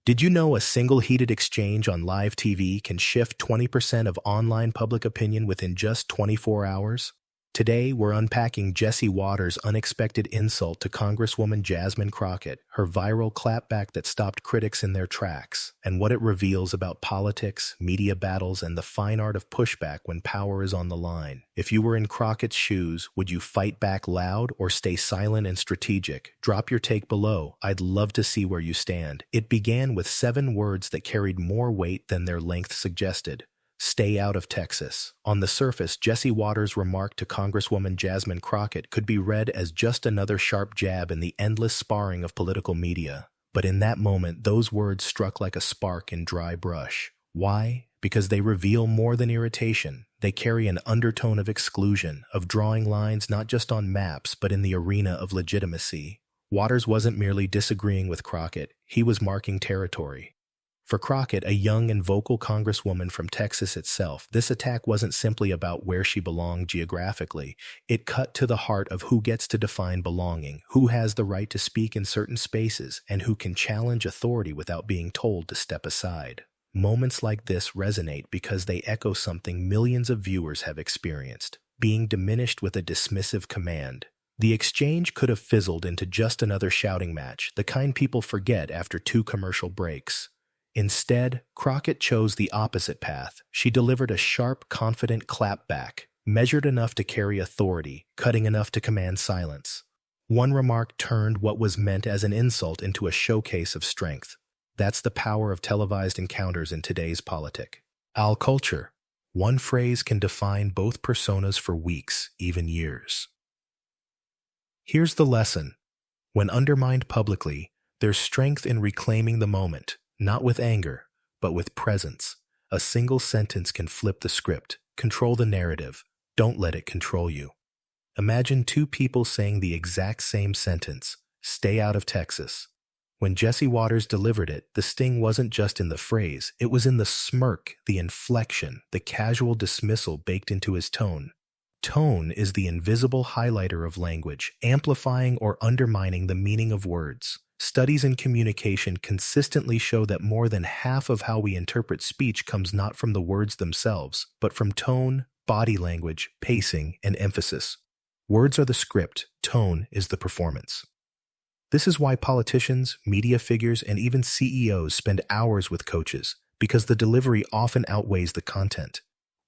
Did you know a single heated exchange on live TV can shift 20% of online public opinion within just 24 hours? Today, we're unpacking Jesse Waters' unexpected insult to Congresswoman Jasmine Crockett, her viral clapback that stopped critics in their tracks, and what it reveals about politics, media battles, and the fine art of pushback when power is on the line. If you were in Crockett's shoes, would you fight back loud or stay silent and strategic? Drop your take below. I'd love to see where you stand. It began with 7 words that carried more weight than their length suggested. Stay out of Texas. On the surface, Jesse Waters' remark to Congresswoman Jasmine Crockett could be read as just another sharp jab in the endless sparring of political media. But in that moment, those words struck like a spark in dry brush. Why? Because they reveal more than irritation. They carry an undertone of exclusion, of drawing lines not just on maps, but in the arena of legitimacy. Waters wasn't merely disagreeing with Crockett, he was marking territory. For Crockett, a young and vocal congresswoman from Texas itself, this attack wasn't simply about where she belonged geographically. It cut to the heart of who gets to define belonging, who has the right to speak in certain spaces, and who can challenge authority without being told to step aside. Moments like this resonate because they echo something millions of viewers have experienced, being diminished with a dismissive command. The exchange could have fizzled into just another shouting match, the kind people forget after 2 commercial breaks. Instead, Crockett chose the opposite path. She delivered a sharp, confident clapback, measured enough to carry authority, cutting enough to command silence. One remark turned what was meant as an insult into a showcase of strength. That's the power of televised encounters in today's politic. Our culture. One phrase can define both personas for weeks, even years. Here's the lesson. When undermined publicly, there's strength in reclaiming the moment. Not with anger, but with presence. A single sentence can flip the script, control the narrative. Don't let it control you. Imagine 2 people saying the exact same sentence, "Stay out of Texas." When Jesse Waters delivered it, the sting wasn't just in the phrase, it was in the smirk, the inflection, the casual dismissal baked into his tone. Tone is the invisible highlighter of language, amplifying or undermining the meaning of words. Studies in communication consistently show that more than half of how we interpret speech comes not from the words themselves, but from tone, body language, pacing, and emphasis. Words are the script, tone is the performance. This is why politicians, media figures, and even CEOs spend hours with coaches, because the delivery often outweighs the content.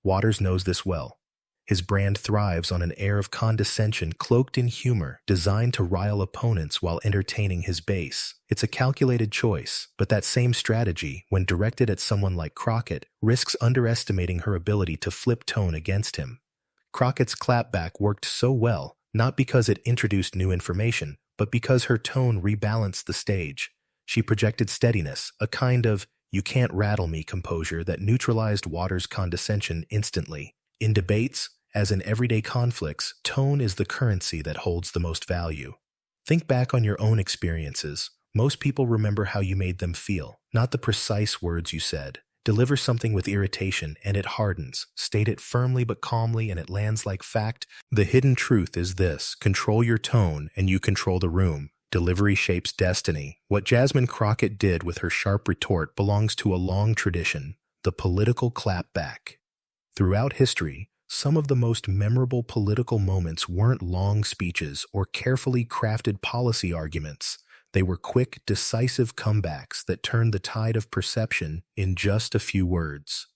Waters knows this well. His brand thrives on an air of condescension cloaked in humor, designed to rile opponents while entertaining his base. It's a calculated choice, but that same strategy, when directed at someone like Crockett, risks underestimating her ability to flip tone against him. Crockett's clapback worked so well, not because it introduced new information, but because her tone rebalanced the stage. She projected steadiness, a kind of "you can't rattle me" composure that neutralized Waters' condescension instantly. In debates, as in everyday conflicts, tone is the currency that holds the most value. Think back on your own experiences. Most people remember how you made them feel, not the precise words you said. Deliver something with irritation and it hardens. State it firmly but calmly and it lands like fact. The hidden truth is this: control your tone and you control the room. Delivery shapes destiny. What Jasmine Crockett did with her sharp retort belongs to a long tradition, the political clapback. Throughout history, some of the most memorable political moments weren't long speeches or carefully crafted policy arguments. They were quick, decisive comebacks that turned the tide of perception in just a few words.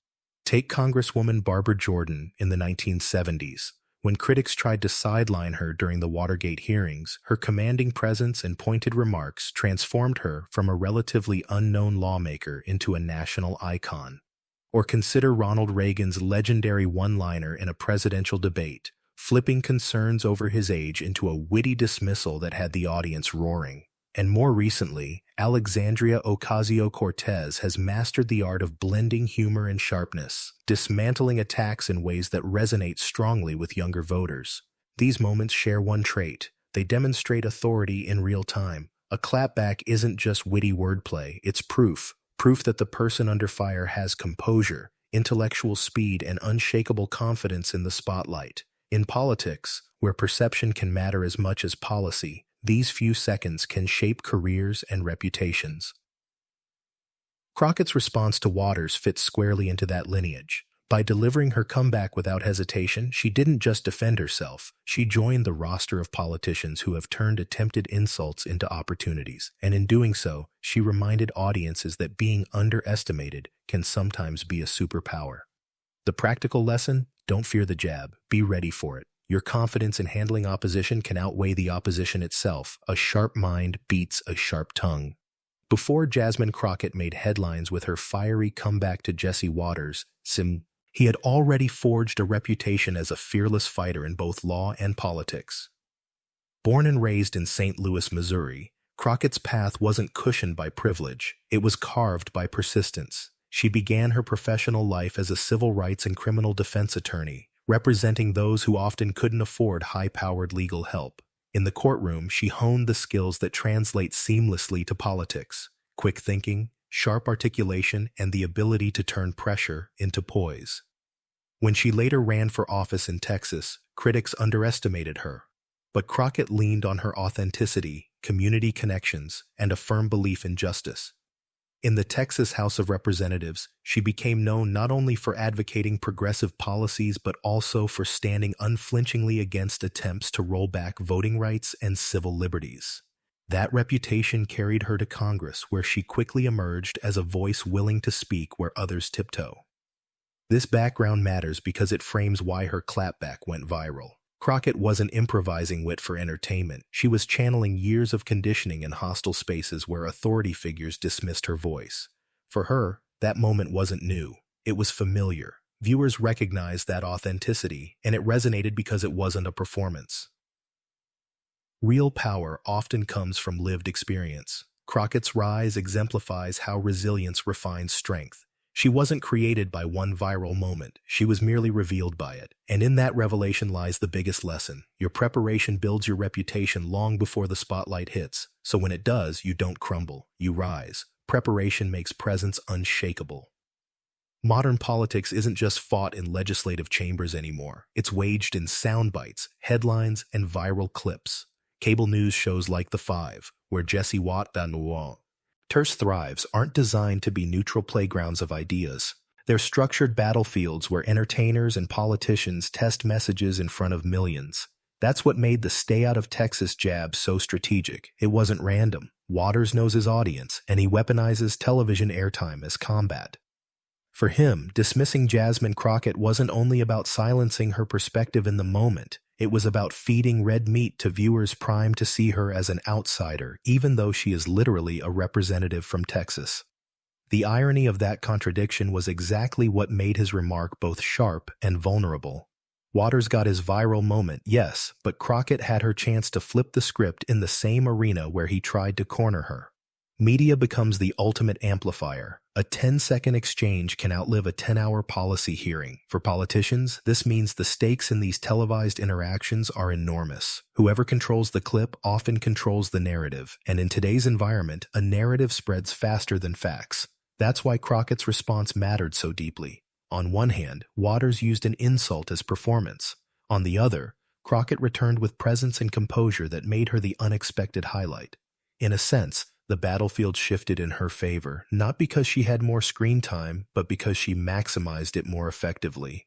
Take Congresswoman Barbara Jordan in the 1970s. When critics tried to sideline her during the Watergate hearings, her commanding presence and pointed remarks transformed her from a relatively unknown lawmaker into a national icon. Or consider Ronald Reagan's legendary one-liner in a presidential debate, flipping concerns over his age into a witty dismissal that had the audience roaring. And more recently, Alexandria Ocasio-Cortez has mastered the art of blending humor and sharpness, dismantling attacks in ways that resonate strongly with younger voters. These moments share one trait: they demonstrate authority in real time. A clapback isn't just witty wordplay, it's proof that the person under fire has composure, intellectual speed, and unshakable confidence in the spotlight. In politics, where perception can matter as much as policy, these few seconds can shape careers and reputations. Crockett's response to Waters fits squarely into that lineage. By delivering her comeback without hesitation, she didn't just defend herself, she joined the roster of politicians who have turned attempted insults into opportunities. And in doing so, she reminded audiences that being underestimated can sometimes be a superpower. The practical lesson? Don't fear the jab, be ready for it. Your confidence in handling opposition can outweigh the opposition itself. A sharp mind beats a sharp tongue. Before Jasmine Crockett made headlines with her fiery comeback to Jesse Waters, he had already forged a reputation as a fearless fighter in both law and politics. Born and raised in St. Louis, Missouri, Crockett's path wasn't cushioned by privilege, it was carved by persistence. She began her professional life as a civil rights and criminal defense attorney, representing those who often couldn't afford high-powered legal help. In the courtroom, she honed the skills that translate seamlessly to politics: quick thinking, sharp articulation, and the ability to turn pressure into poise. When she later ran for office in Texas, critics underestimated her. But Crockett leaned on her authenticity, community connections, and a firm belief in justice. In the Texas House of Representatives, she became known not only for advocating progressive policies but also for standing unflinchingly against attempts to roll back voting rights and civil liberties. That reputation carried her to Congress, where she quickly emerged as a voice willing to speak where others tiptoe. This background matters because it frames why her clapback went viral. Crockett wasn't improvising wit for entertainment. She was channeling years of conditioning in hostile spaces where authority figures dismissed her voice. For her, that moment wasn't new. It was familiar. Viewers recognized that authenticity, and it resonated because it wasn't a performance. Real power often comes from lived experience. Crockett's rise exemplifies how resilience refines strength. She wasn't created by one viral moment, she was merely revealed by it. And in that revelation lies the biggest lesson. Your preparation builds your reputation long before the spotlight hits. So when it does, you don't crumble, you rise. Preparation makes presence unshakable. Modern politics isn't just fought in legislative chambers anymore. It's waged in sound bites, headlines, and viral clips. Cable news shows like The Five, where Jesse Waters thrives, aren't designed to be neutral playgrounds of ideas. They're structured battlefields where entertainers and politicians test messages in front of millions. That's what made the Stay Out of Texas jab so strategic. It wasn't random. Waters knows his audience, and he weaponizes television airtime as combat. For him, dismissing Jasmine Crockett wasn't only about silencing her perspective in the moment. It was about feeding red meat to viewers primed to see her as an outsider, even though she is literally a representative from Texas. The irony of that contradiction was exactly what made his remark both sharp and vulnerable. Waters got his viral moment, yes, but Crockett had her chance to flip the script in the same arena where he tried to corner her. Media becomes the ultimate amplifier. A 10-second exchange can outlive a 10-hour policy hearing. For politicians, this means the stakes in these televised interactions are enormous. Whoever controls the clip often controls the narrative, and in today's environment, a narrative spreads faster than facts. That's why Crockett's response mattered so deeply. On one hand, Waters used an insult as performance. On the other, Crockett returned with presence and composure that made her the unexpected highlight. In a sense, the battlefield shifted in her favor, not because she had more screen time, but because she maximized it more effectively.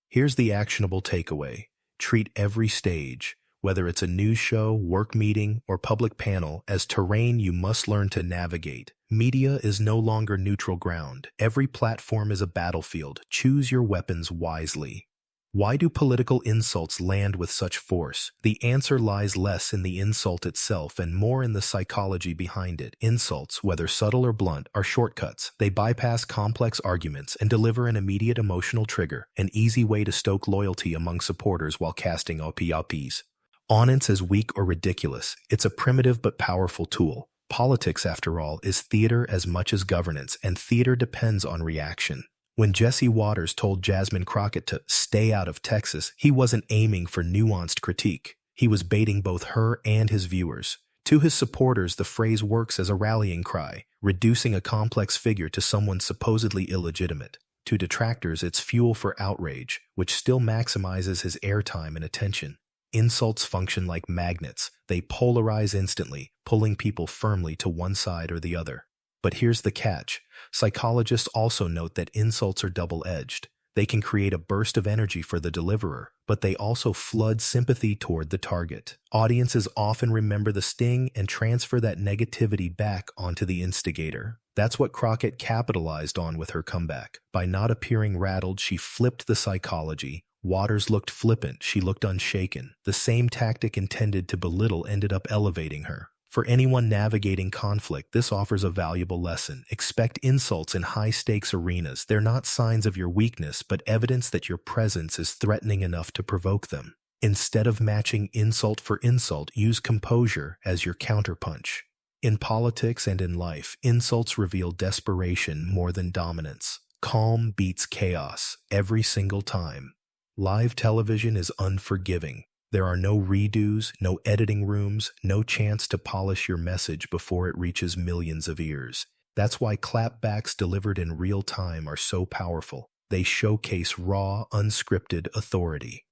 Here's the actionable takeaway. Treat every stage, whether it's a news show, work meeting, or public panel, as terrain you must learn to navigate. Media is no longer neutral ground. Every platform is a battlefield. Choose your weapons wisely. Why do political insults land with such force? The answer lies less in the insult itself and more in the psychology behind it. Insults, whether subtle or blunt, are shortcuts. They bypass complex arguments and deliver an immediate emotional trigger, an easy way to stoke loyalty among supporters while casting OPs. Honence is weak or ridiculous. It's a primitive but powerful tool. Politics, after all, is theater as much as governance, and theater depends on reaction. When Jesse Waters told Jasmine Crockett to stay out of Texas, he wasn't aiming for nuanced critique. He was baiting both her and his viewers. To his supporters, the phrase works as a rallying cry, reducing a complex figure to someone supposedly illegitimate. To detractors, it's fuel for outrage, which still maximizes his airtime and attention. Insults function like magnets. They polarize instantly, pulling people firmly to one side or the other. But here's the catch. Psychologists also note that insults are double-edged. They can create a burst of energy for the deliverer, but they also flood sympathy toward the target. Audiences often remember the sting and transfer that negativity back onto the instigator. That's what Crockett capitalized on with her comeback. By not appearing rattled, she flipped the psychology. Waters looked flippant, she looked unshaken. The same tactic intended to belittle ended up elevating her. For anyone navigating conflict, this offers a valuable lesson. Expect insults in high-stakes arenas. They're not signs of your weakness, but evidence that your presence is threatening enough to provoke them. Instead of matching insult for insult, use composure as your counterpunch. In politics and in life, insults reveal desperation more than dominance. Calm beats chaos every single time. Live television is unforgiving. There are no redos, no editing rooms, no chance to polish your message before it reaches millions of ears. That's why clapbacks delivered in real time are so powerful. They showcase raw, unscripted authority.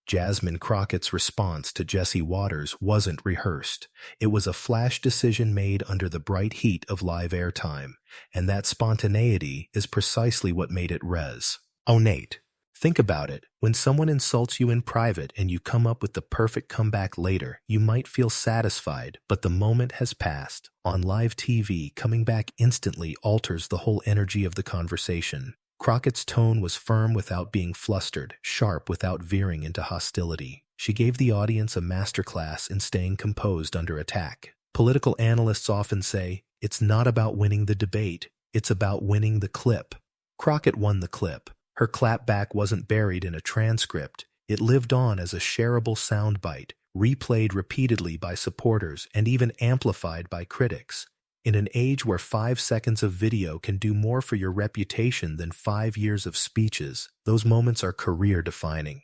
Jasmine Crockett's response to Jesse Waters wasn't rehearsed. It was a flash decision made under the bright heat of live airtime, and that spontaneity is precisely what made it Nate. Think about it. When someone insults you in private and you come up with the perfect comeback later, you might feel satisfied, but the moment has passed. On live TV, coming back instantly alters the whole energy of the conversation. Crockett's tone was firm without being flustered, sharp without veering into hostility. She gave the audience a masterclass in staying composed under attack. Political analysts often say, it's not about winning the debate, it's about winning the clip. Crockett won the clip. Her clapback wasn't buried in a transcript. It lived on as a shareable soundbite, replayed repeatedly by supporters and even amplified by critics. In an age where 5 seconds of video can do more for your reputation than 5 years of speeches, those moments are career-defining.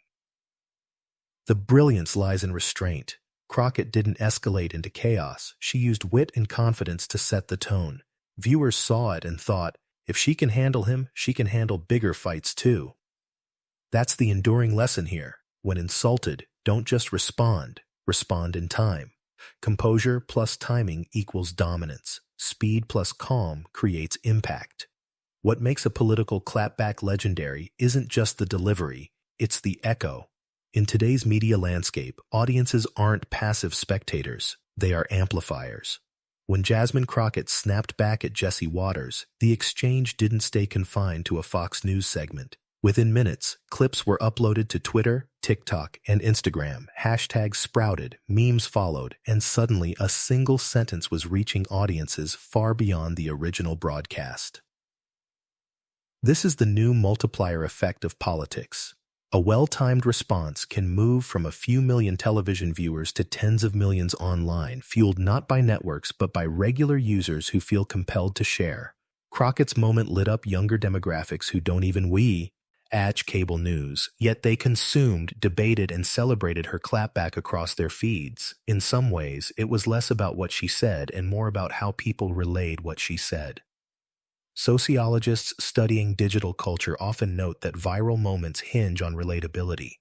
The brilliance lies in restraint. Crockett didn't escalate into chaos. She used wit and confidence to set the tone. Viewers saw it and thought, if she can handle him, she can handle bigger fights too. That's the enduring lesson here. When insulted, don't just respond. Respond in time. Composure plus timing equals dominance. Speed plus calm creates impact. What makes a political clapback legendary isn't just the delivery, it's the echo. In today's media landscape, audiences aren't passive spectators, they are amplifiers. When Jasmine Crockett snapped back at Jesse Waters, the exchange didn't stay confined to a Fox News segment. Within minutes, clips were uploaded to Twitter, TikTok, and Instagram. Hashtags sprouted, memes followed, and suddenly a single sentence was reaching audiences far beyond the original broadcast. This is the new multiplier effect of politics. A well-timed response can move from a few million television viewers to tens of millions online, fueled not by networks but by regular users who feel compelled to share. Crockett's moment lit up younger demographics who don't even watch cable news, yet they consumed, debated, and celebrated her clapback across their feeds. In some ways, it was less about what she said and more about how people relayed what she said. Sociologists studying digital culture often note that viral moments hinge on relatability.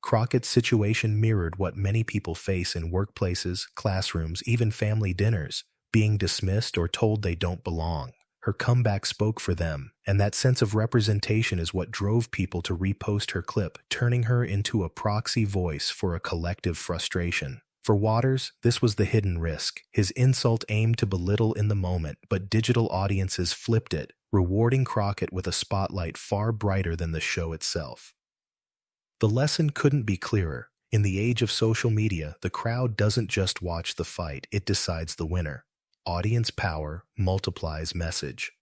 Crockett's situation mirrored what many people face in workplaces, classrooms, even family dinners, being dismissed or told they don't belong. Her comeback spoke for them, and that sense of representation is what drove people to repost her clip, turning her into a proxy voice for a collective frustration. For Waters, this was the hidden risk. His insult aimed to belittle in the moment, but digital audiences flipped it, rewarding Crockett with a spotlight far brighter than the show itself. The lesson couldn't be clearer. In the age of social media, the crowd doesn't just watch the fight, it decides the winner. Audience power multiplies message.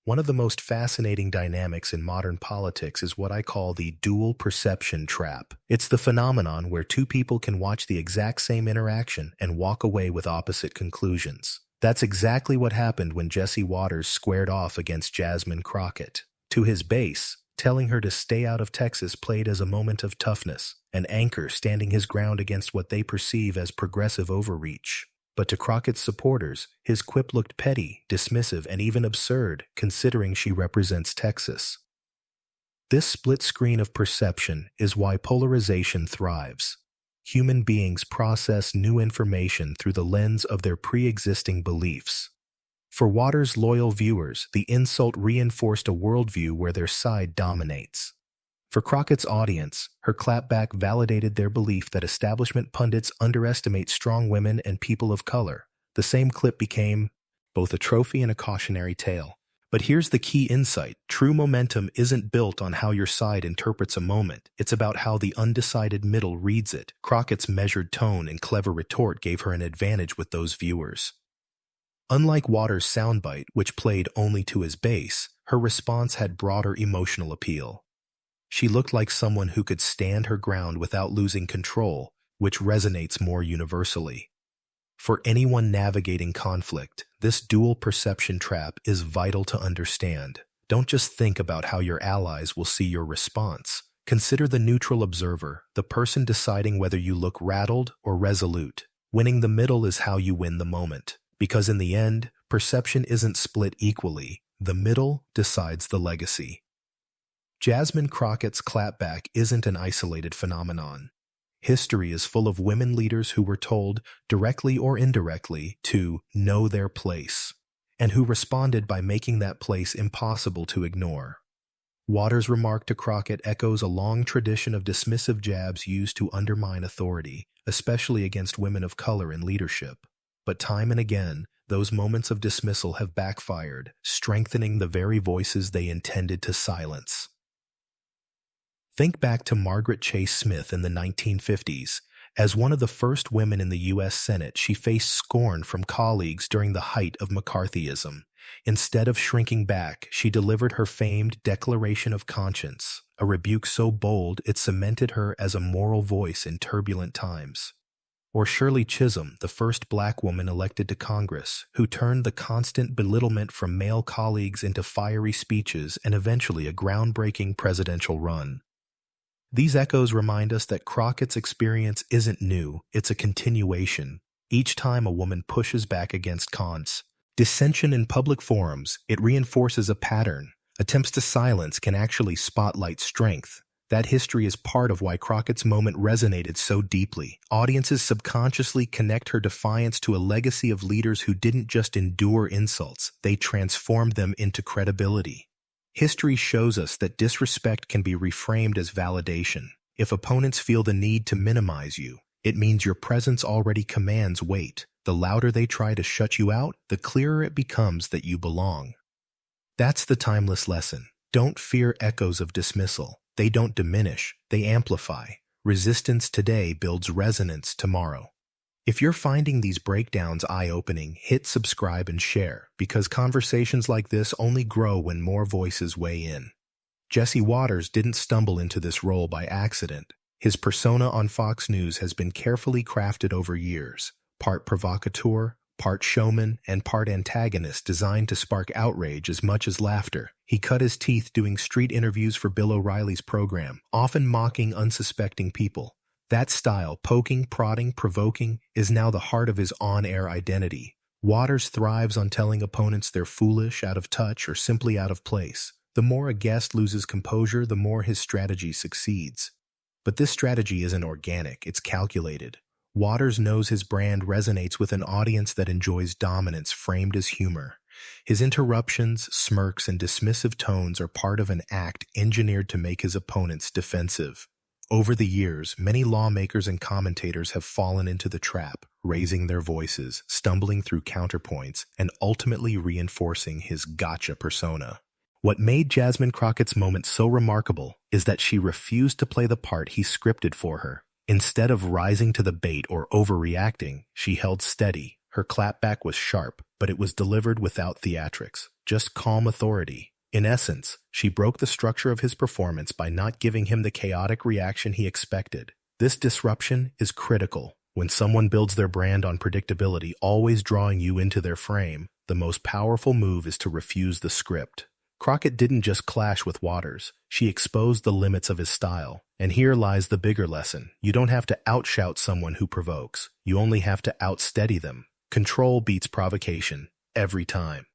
One of the most fascinating dynamics in modern politics is what I call the dual perception trap. It's the phenomenon where two people can watch the exact same interaction and walk away with opposite conclusions. That's exactly what happened when Jesse Waters squared off against Jasmine Crockett. To his base, telling her to stay out of Texas played as a moment of toughness, an anchor standing his ground against what they perceive as progressive overreach. But to Crockett's supporters, his quip looked petty, dismissive, and even absurd, considering she represents Texas. This split screen of perception is why polarization thrives. Human beings process new information through the lens of their pre-existing beliefs. For Waters' loyal viewers, the insult reinforced a worldview where their side dominates. For Crockett's audience, her clapback validated their belief that establishment pundits underestimate strong women and people of color. The same clip became both a trophy and a cautionary tale. But here's the key insight. True momentum isn't built on how your side interprets a moment. It's about how the undecided middle reads it. Crockett's measured tone and clever retort gave her an advantage with those viewers. Unlike Waters' soundbite, which played only to his base, her response had broader emotional appeal. She looked like someone who could stand her ground without losing control, which resonates more universally. For anyone navigating conflict, this dual perception trap is vital to understand. Don't just think about how your allies will see your response. Consider the neutral observer, the person deciding whether you look rattled or resolute. Winning the middle is how you win the moment. Because in the end, perception isn't split equally. The middle decides the legacy. Jasmine Crockett's clapback isn't an isolated phenomenon. History is full of women leaders who were told, directly or indirectly, to know their place, and who responded by making that place impossible to ignore. Waters' remark to Crockett echoes a long tradition of dismissive jabs used to undermine authority, especially against women of color in leadership. But time and again, those moments of dismissal have backfired, strengthening the very voices they intended to silence. Think back to Margaret Chase Smith in the 1950s. As one of the first women in the U.S. Senate, she faced scorn from colleagues during the height of McCarthyism. Instead of shrinking back, she delivered her famed Declaration of Conscience, a rebuke so bold it cemented her as a moral voice in turbulent times. Or Shirley Chisholm, the first black woman elected to Congress, who turned the constant belittlement from male colleagues into fiery speeches and eventually a groundbreaking presidential run. These echoes remind us that Crockett's experience isn't new, it's a continuation. Each time a woman pushes back against dissension in public forums, it reinforces a pattern. Attempts to silence can actually spotlight strength. That history is part of why Crockett's moment resonated so deeply. Audiences subconsciously connect her defiance to a legacy of leaders who didn't just endure insults, they transformed them into credibility. History shows us that disrespect can be reframed as validation. If opponents feel the need to minimize you, it means your presence already commands weight. The louder they try to shut you out, the clearer it becomes that you belong. That's the timeless lesson. Don't fear echoes of dismissal. They don't diminish, they amplify. Resistance today builds resonance tomorrow. If you're finding these breakdowns eye-opening, hit subscribe and share, because conversations like this only grow when more voices weigh in. Jesse Waters didn't stumble into this role by accident. His persona on Fox News has been carefully crafted over years, part provocateur, part showman, and part antagonist designed to spark outrage as much as laughter. He cut his teeth doing street interviews for Bill O'Reilly's program, often mocking unsuspecting people. That style, poking, prodding, provoking, is now the heart of his on-air identity. Waters thrives on telling opponents they're foolish, out of touch, or simply out of place. The more a guest loses composure, the more his strategy succeeds. But this strategy isn't organic, it's calculated. Waters knows his brand resonates with an audience that enjoys dominance framed as humor. His interruptions, smirks, and dismissive tones are part of an act engineered to make his opponents defensive. Over the years, many lawmakers and commentators have fallen into the trap, raising their voices, stumbling through counterpoints, and ultimately reinforcing his gotcha persona. What made Jasmine Crockett's moment so remarkable is that she refused to play the part he scripted for her. Instead of rising to the bait or overreacting, she held steady. Her clapback was sharp, but it was delivered without theatrics, just calm authority. In essence, she broke the structure of his performance by not giving him the chaotic reaction he expected. This disruption is critical. When someone builds their brand on predictability, always drawing you into their frame, the most powerful move is to refuse the script. Crockett didn't just clash with Waters, she exposed the limits of his style. And here lies the bigger lesson. You don't have to outshout someone who provokes. You only have to outsteady them. Control beats provocation, every time.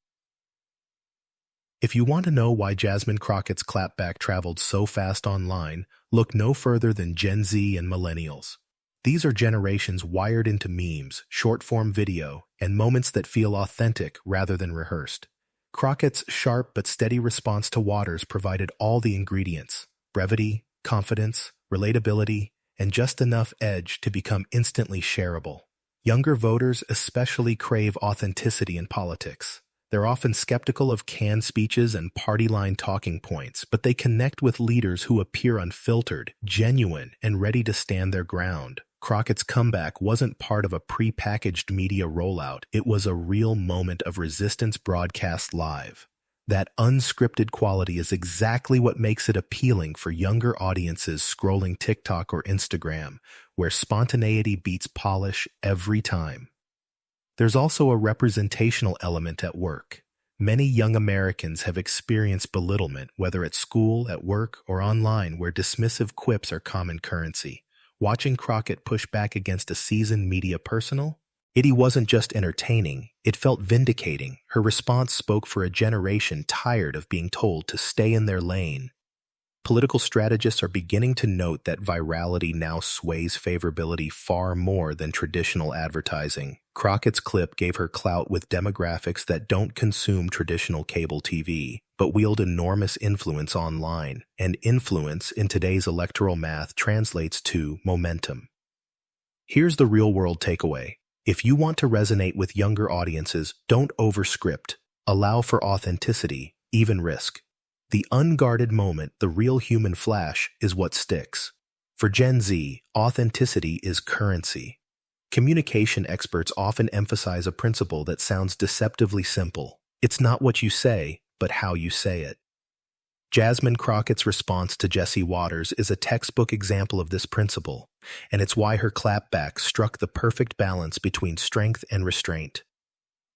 If you want to know why Jasmine Crockett's clapback traveled so fast online, look no further than Gen Z and millennials. These are generations wired into memes, short-form video, and moments that feel authentic rather than rehearsed. Crockett's sharp but steady response to Waters provided all the ingredients: brevity, confidence, relatability, and just enough edge to become instantly shareable. Younger voters especially crave authenticity in politics. They're often skeptical of canned speeches and party-line talking points, but they connect with leaders who appear unfiltered, genuine, and ready to stand their ground. Crockett's comeback wasn't part of a pre-packaged media rollout. It was a real moment of resistance broadcast live. That unscripted quality is exactly what makes it appealing for younger audiences scrolling TikTok or Instagram, where spontaneity beats polish every time. There's also a representational element at work. Many young Americans have experienced belittlement, whether at school, at work, or online, where dismissive quips are common currency. Watching Crockett push back against a seasoned media personal? It wasn't just entertaining, it felt vindicating. Her response spoke for a generation tired of being told to stay in their lane. Political strategists are beginning to note that virality now sways favorability far more than traditional advertising. Crockett's clip gave her clout with demographics that don't consume traditional cable TV, but wield enormous influence online, and influence in today's electoral math translates to momentum. Here's the real-world takeaway. If you want to resonate with younger audiences, don't overscript. Allow for authenticity, even risk. The unguarded moment, the real human flash, is what sticks. For Gen Z, authenticity is currency. Communication experts often emphasize a principle that sounds deceptively simple. It's not what you say, but how you say it. Jasmine Crockett's response to Jesse Waters is a textbook example of this principle, and it's why her clapback struck the perfect balance between strength and restraint.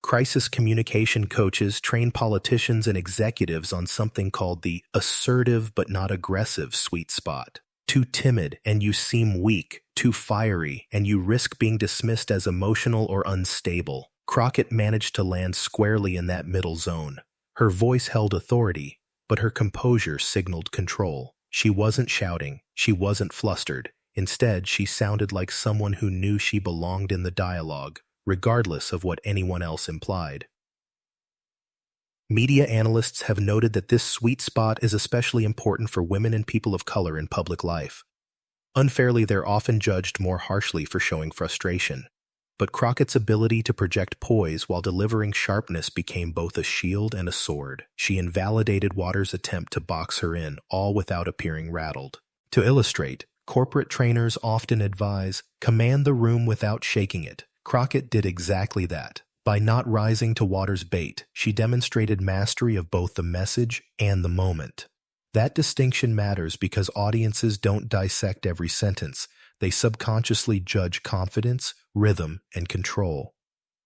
Crisis communication coaches train politicians and executives on something called the assertive but not aggressive sweet spot. Too timid and you seem weak, too fiery and you risk being dismissed as emotional or unstable. Crockett managed to land squarely in that middle zone. Her voice held authority, but her composure signaled control. She wasn't shouting, she wasn't flustered. Instead, she sounded like someone who knew she belonged in the dialogue, regardless of what anyone else implied. Media analysts have noted that this sweet spot is especially important for women and people of color in public life. Unfairly, they're often judged more harshly for showing frustration. But Crockett's ability to project poise while delivering sharpness became both a shield and a sword. She invalidated Waters' attempt to box her in, all without appearing rattled. To illustrate, corporate trainers often advise, command the room without shaking it. Crockett did exactly that. By not rising to Waters' bait, she demonstrated mastery of both the message and the moment. That distinction matters because audiences don't dissect every sentence. They subconsciously judge confidence, rhythm, and control.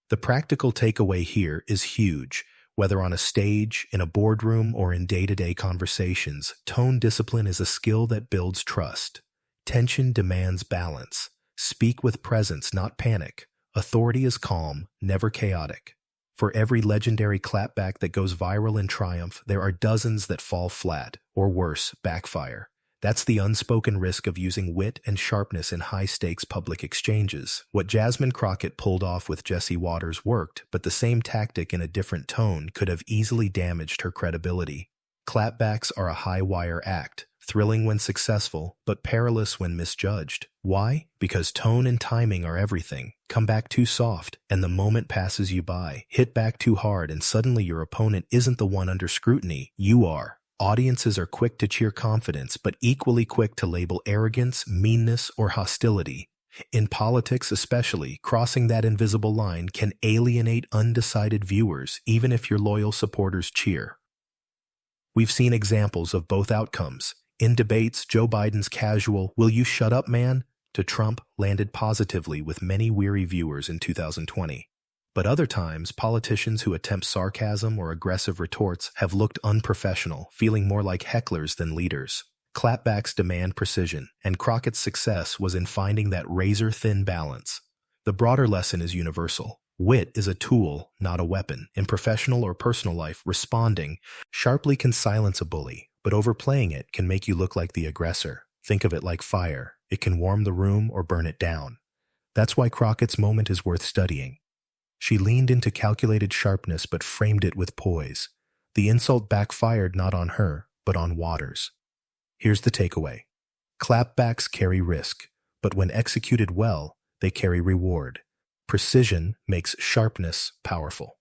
The practical takeaway here is huge. Whether on a stage, in a boardroom, or in day-to-day conversations, tone discipline is a skill that builds trust. Tension demands balance. Speak with presence, not panic. Authority is calm, never chaotic. For every legendary clapback that goes viral in triumph, there are dozens that fall flat, or worse, backfire. That's the unspoken risk of using wit and sharpness in high-stakes public exchanges. What Jasmine Crockett pulled off with Jesse Waters worked, but the same tactic in a different tone could have easily damaged her credibility. Clapbacks are a high-wire act, thrilling when successful, but perilous when misjudged. Why? Because tone and timing are everything. Come back too soft, and the moment passes you by. Hit back too hard, and suddenly your opponent isn't the one under scrutiny. You are. Audiences are quick to cheer confidence, but equally quick to label arrogance, meanness, or hostility. In politics especially, crossing that invisible line can alienate undecided viewers, even if your loyal supporters cheer. We've seen examples of both outcomes. In debates, Joe Biden's casual, "Will you shut up, man?" to Trump landed positively with many weary viewers in 2020. But other times, politicians who attempt sarcasm or aggressive retorts have looked unprofessional, feeling more like hecklers than leaders. Clapbacks demand precision, and Crockett's success was in finding that razor-thin balance. The broader lesson is universal. Wit is a tool, not a weapon. In professional or personal life, responding sharply can silence a bully, but overplaying it can make you look like the aggressor. Think of it like fire. It can warm the room or burn it down. That's why Crockett's moment is worth studying. She leaned into calculated sharpness but framed it with poise. The insult backfired not on her, but on Waters. Here's the takeaway. Clapbacks carry risk, but when executed well, they carry reward. Precision makes sharpness powerful.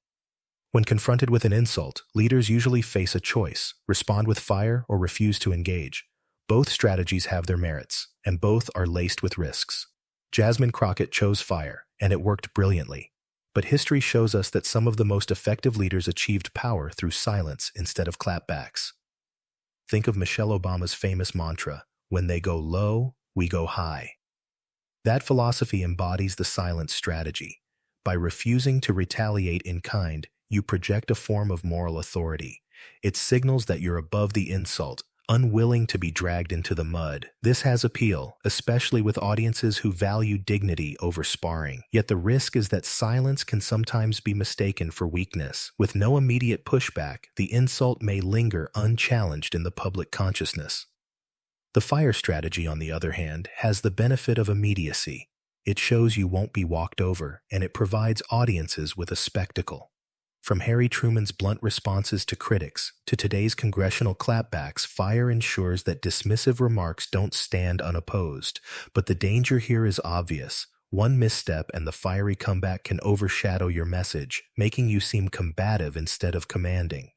When confronted with an insult, leaders usually face a choice: respond with fire or refuse to engage. Both strategies have their merits, and both are laced with risks. Jasmine Crockett chose fire, and it worked brilliantly. But history shows us that some of the most effective leaders achieved power through silence instead of clapbacks. Think of Michelle Obama's famous mantra, "When they go low, we go high." That philosophy embodies the silence strategy. By refusing to retaliate in kind, you project a form of moral authority. It signals that you're above the insult, unwilling to be dragged into the mud. This has appeal, especially with audiences who value dignity over sparring. Yet the risk is that silence can sometimes be mistaken for weakness. With no immediate pushback, the insult may linger unchallenged in the public consciousness. The fire strategy, on the other hand, has the benefit of immediacy. It shows you won't be walked over, and it provides audiences with a spectacle. From Harry Truman's blunt responses to critics to today's congressional clapbacks, fire ensures that dismissive remarks don't stand unopposed. But the danger here is obvious. One misstep and the fiery comeback can overshadow your message, making you seem combative instead of commanding.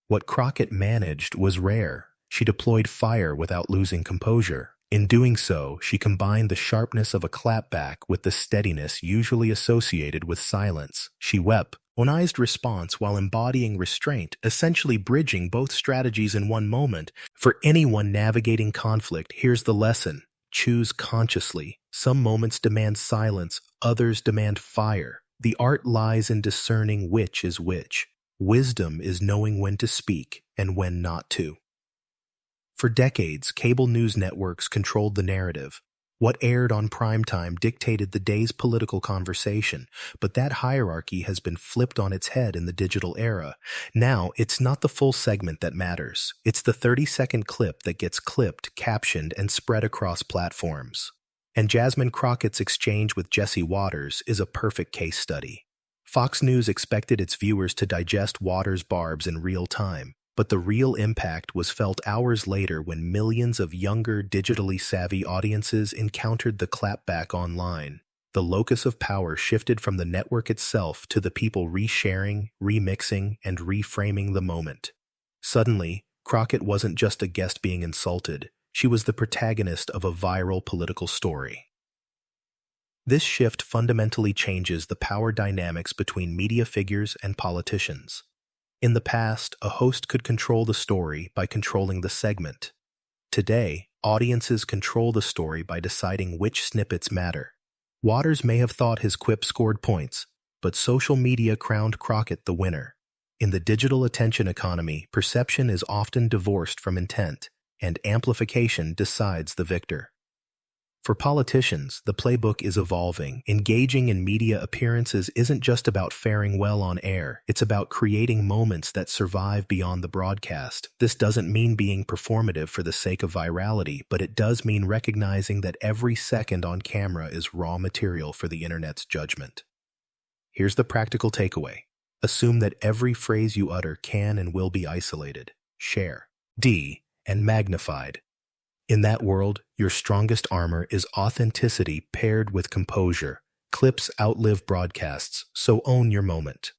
What Crockett managed was rare. She deployed fire without losing composure. In doing so, she combined the sharpness of a clapback with the steadiness usually associated with silence. She weaponized response while embodying restraint, essentially bridging both strategies in one moment. For anyone navigating conflict, here's the lesson. Choose consciously. Some moments demand silence, others demand fire. The art lies in discerning which is which. Wisdom is knowing when to speak and when not to. For decades, cable news networks controlled the narrative. What aired on primetime dictated the day's political conversation, but that hierarchy has been flipped on its head in the digital era. Now, it's not the full segment that matters. It's the 30-second clip that gets clipped, captioned, and spread across platforms. And Jasmine Crockett's exchange with Jesse Waters is a perfect case study. Fox News expected its viewers to digest Waters' barbs in real time. But the real impact was felt hours later when millions of younger, digitally savvy audiences encountered the clapback online. The locus of power shifted from the network itself to the people resharing, remixing, and reframing the moment. Suddenly, Crockett wasn't just a guest being insulted. She was the protagonist of a viral political story. This shift fundamentally changes the power dynamics between media figures and politicians. In the past, a host could control the story by controlling the segment. Today, audiences control the story by deciding which snippets matter. Waters may have thought his quip scored points, but social media crowned Crockett the winner. In the digital attention economy, perception is often divorced from intent, and amplification decides the victor. For politicians, the playbook is evolving. Engaging in media appearances isn't just about faring well on air, it's about creating moments that survive beyond the broadcast. This doesn't mean being performative for the sake of virality, but it does mean recognizing that every second on camera is raw material for the internet's judgment. Here's the practical takeaway. Assume that every phrase you utter can and will be isolated, and magnified. In that world, your strongest armor is authenticity paired with composure. Clips outlive broadcasts, so own your moment.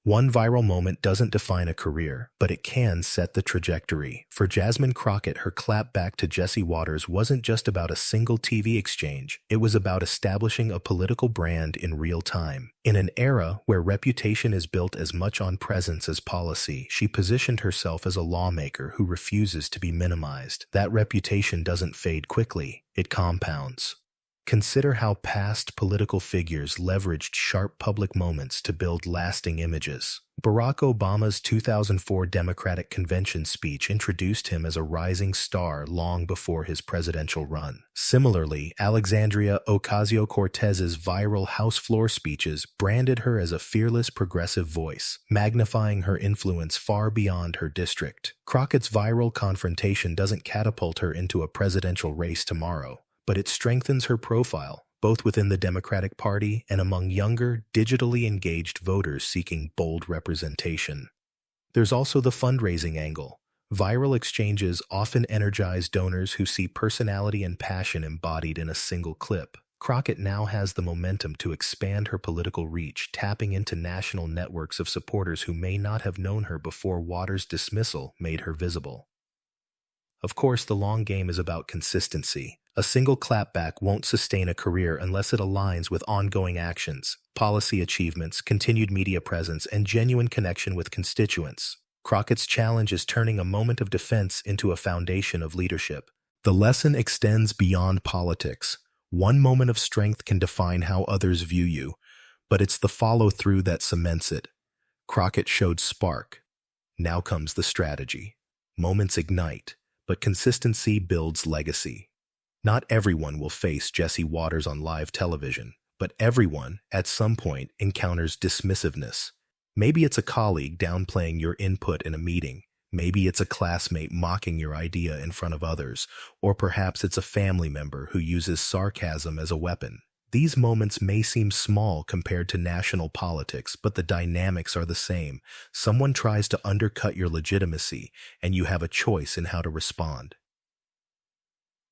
One viral moment doesn't define a career, but it can set the trajectory. For Jasmine Crockett, her clapback to Jesse Waters wasn't just about a single TV exchange. It was about establishing a political brand in real time. In an era where reputation is built as much on presence as policy, she positioned herself as a lawmaker who refuses to be minimized. That reputation doesn't fade quickly, it compounds. Consider how past political figures leveraged sharp public moments to build lasting images. Barack Obama's 2004 Democratic Convention speech introduced him as a rising star long before his presidential run. Similarly, Alexandria Ocasio-Cortez's viral House floor speeches branded her as a fearless progressive voice, magnifying her influence far beyond her district. Crockett's viral confrontation doesn't catapult her into a presidential race tomorrow, but it strengthens her profile both within the Democratic Party and among younger, digitally engaged voters seeking bold representation. There's also the fundraising angle. Viral exchanges often energize donors who see personality and passion embodied in a single clip. Crockett now has the momentum to expand her political reach, tapping into national networks of supporters who may not have known her before Waters' dismissal made her visible. Of course, the long game is about consistency. A single clapback won't sustain a career unless it aligns with ongoing actions, policy achievements, continued media presence, and genuine connection with constituents. Crockett's challenge is turning a moment of defense into a foundation of leadership. The lesson extends beyond politics. One moment of strength can define how others view you, but it's the follow-through that cements it. Crockett showed spark. Now comes the strategy. Moments ignite, but consistency builds legacy. Not everyone will face Jesse Waters on live television, but everyone, at some point, encounters dismissiveness. Maybe it's a colleague downplaying your input in a meeting. Maybe it's a classmate mocking your idea in front of others, or perhaps it's a family member who uses sarcasm as a weapon. These moments may seem small compared to national politics, but the dynamics are the same. Someone tries to undercut your legitimacy, and you have a choice in how to respond.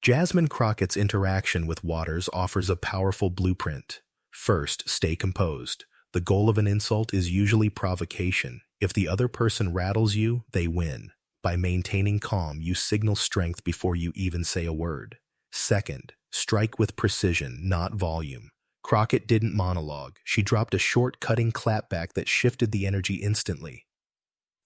Jasmine Crockett's interaction with Waters offers a powerful blueprint. First, stay composed. The goal of an insult is usually provocation. If the other person rattles you, they win. By maintaining calm, you signal strength before you even say a word. Second, strike with precision, not volume. Crockett didn't monologue. She dropped a short, cutting clapback that shifted the energy instantly.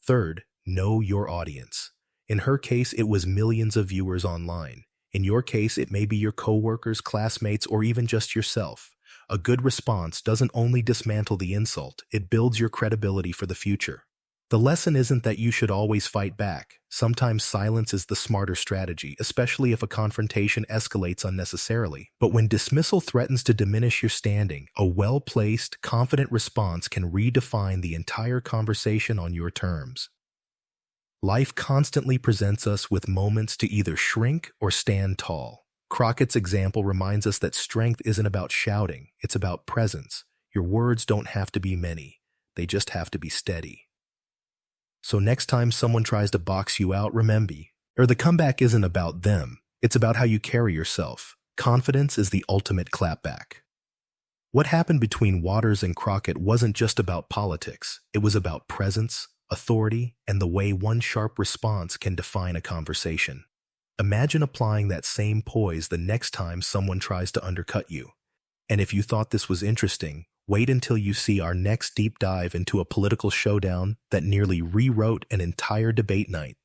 Third, know your audience. In her case, it was millions of viewers online. In your case, it may be your coworkers, classmates, or even just yourself. A good response doesn't only dismantle the insult, it builds your credibility for the future. The lesson isn't that you should always fight back. Sometimes silence is the smarter strategy, especially if a confrontation escalates unnecessarily. But when dismissal threatens to diminish your standing, a well-placed, confident response can redefine the entire conversation on your terms. Life constantly presents us with moments to either shrink or stand tall. Crockett's example reminds us that strength isn't about shouting, it's about presence. Your words don't have to be many, they just have to be steady. So next time someone tries to box you out, remember, the comeback isn't about them, it's about how you carry yourself. Confidence is the ultimate clapback. What happened between Waters and Crockett wasn't just about politics, it was about presence, authority, and the way one sharp response can define a conversation. Imagine applying that same poise the next time someone tries to undercut you. And if you thought this was interesting, wait until you see our next deep dive into a political showdown that nearly rewrote an entire debate night.